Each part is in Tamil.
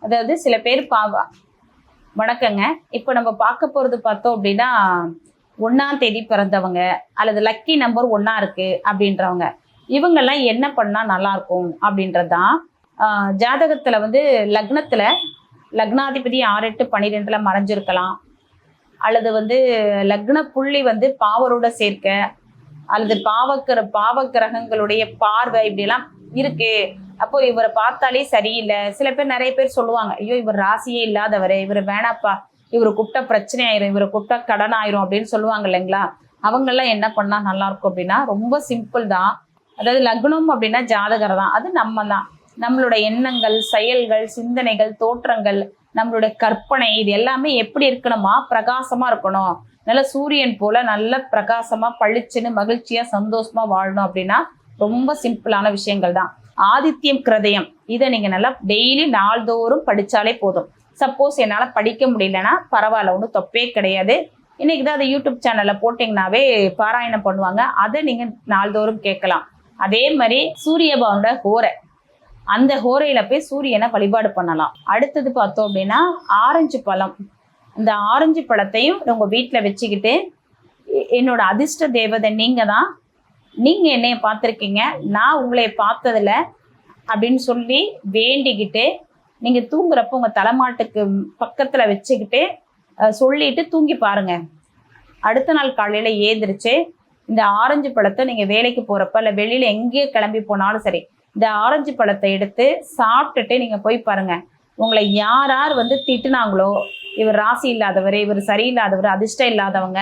அதாவது சில பேர் வணக்கங்க. இப்போ நம்ம பார்க்க போறது பார்த்தோம் அப்படின்னா 1ஆம் தேதி பிறந்தவங்க அல்லது லக்கி நம்பர் 1ஆ இருக்கு அப்படின்றவங்க, இவங்கெல்லாம் என்ன பண்ணா நல்லா இருக்கும் அப்படின்றது தான். ஜாதகத்துல வந்து லக்னத்துல லக்னாதிபதி 6, 8, 12ல மறைஞ்சிருக்கலாம், அல்லது வந்து லக்ன புள்ளி வந்து பாவரோட சேர்க்க, அல்லது பாவ கிரகங்களுடைய பார்வை இப்படியெல்லாம் இருக்கு. அப்போ இவரை பார்த்தாலே சரியில்லை. சில பேர் நிறைய பேர் சொல்லுவாங்க, ஐயோ இவர் ராசியே இல்லாதவரு, இவர் வேணாப்பா, இவரை கூப்பிட்டா பிரச்சனை ஆயிரும், இவரை கூப்பிட்டா கடன் ஆயிரும் அப்படின்னு சொல்லுவாங்க இல்லைங்களா. அவங்கெல்லாம் என்ன பண்ணா நல்லா இருக்கும் அப்படின்னா, ரொம்ப சிம்பிள் தான். அதாவது லக்னம் அப்படின்னா ஜாதகர் தான், அது நம்ம தான். நம்மளோட எண்ணங்கள், செயல்கள், சிந்தனைகள், தோற்றங்கள், நம்மளுடைய கற்பனை, இது எல்லாமே எப்படி இருக்கணுமா, பிரகாசமா இருக்கணும். நல்ல சூரியன் போல நல்ல பிரகாசமா பளிச்சுன்னு மகிழ்ச்சியா சந்தோஷமா வாழணும் அப்படின்னா ரொம்ப சிம்பிளான விஷயங்கள் தான். ஆதித்யம் கிருதயம் இதை நீங்க நல்லா டெய்லி நாள்தோறும் படிச்சாலே போதும். சப்போஸ் என்னால படிக்க முடியலன்னா பரவாயில்ல, ஒன்றும் தப்பே கிடையாது. இன்னைக்கு தான் அதை யூடியூப் சேனல்ல போட்டிங்கன்னாவே பாராயணம் பண்ணுவாங்க, அதை நீங்க நாள்தோறும் கேட்கலாம். அதே மாதிரி சூரிய பவனோட ஹோரை, அந்த ஹோரையில போய் சூரியனை வழிபாடு பண்ணலாம். அடுத்தது பார்த்தோம் அப்படின்னா ஆரஞ்சு பழம். இந்த ஆரஞ்சு பழத்தையும் உங்க வீட்டில் வச்சுக்கிட்டு, என்னோட அதிர்ஷ்ட தேவதை நீங்க தான், நீங்க என்னைய பார்த்துருக்கீங்க, நான் உங்களை பார்த்ததில்ல அப்படின்னு சொல்லி வேண்டிக்கிட்டு நீங்க தூங்குறப்ப உங்க தலைமாட்டுக்கு பக்கத்துல வச்சுக்கிட்டு சொல்லிட்டு தூங்கி பாருங்க. அடுத்த நாள் காலையில ஏந்திரிச்சு இந்த ஆரஞ்சு பழத்தை நீங்க வேலைக்கு போறப்ப இல்ல வெளியில எங்கேயே கிளம்பி போனாலும் சரி, இந்த ஆரஞ்சு பழத்தை எடுத்து சாப்பிட்டுட்டு நீங்க போய் பாருங்க. உங்களை யார் யார் வந்து திட்டுனாங்களோ, இவர் ராசி இல்லாதவர், இவர் சரியில்லாதவர், அதிர்ஷ்டம் இல்லாதவங்க,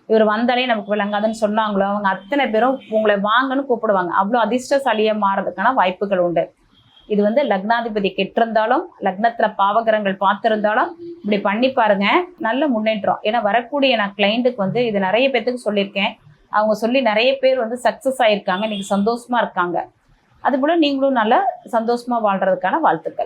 இவர் வந்தாலே நமக்கு விளங்காதுன்னு சொன்னாங்களோ, அவங்க அத்தனை பேரும் உங்களை வாங்கன்னு கூப்பிடுவாங்க. அவ்வளோ அதிர்ஷ்டசாலியா மாறதுக்கான வாய்ப்புகள் உண்டு. இது வந்து லக்னாதிபதி கெட்டிருந்தாலும், லக்னத்துல பாவகிரகங்கள் பார்த்திருந்தாலும் இப்படி பண்ணி பாருங்க, நல்ல முன்னேற்றம். ஏன்னா வரக்கூடிய நான் கிளைண்ட்டுக்கு வந்து இது நிறைய பேர்த்துக்கு சொல்லியிருக்கேன். அவங்க சொல்லி நிறைய பேர் வந்து சக்சஸ் ஆயிருக்காங்க, இன்னைக்கு சந்தோஷமா இருக்காங்க. அதுபோல நீங்களும் நல்லா சந்தோஷமா வாழ்றதுக்கான வாழ்த்துக்கள்.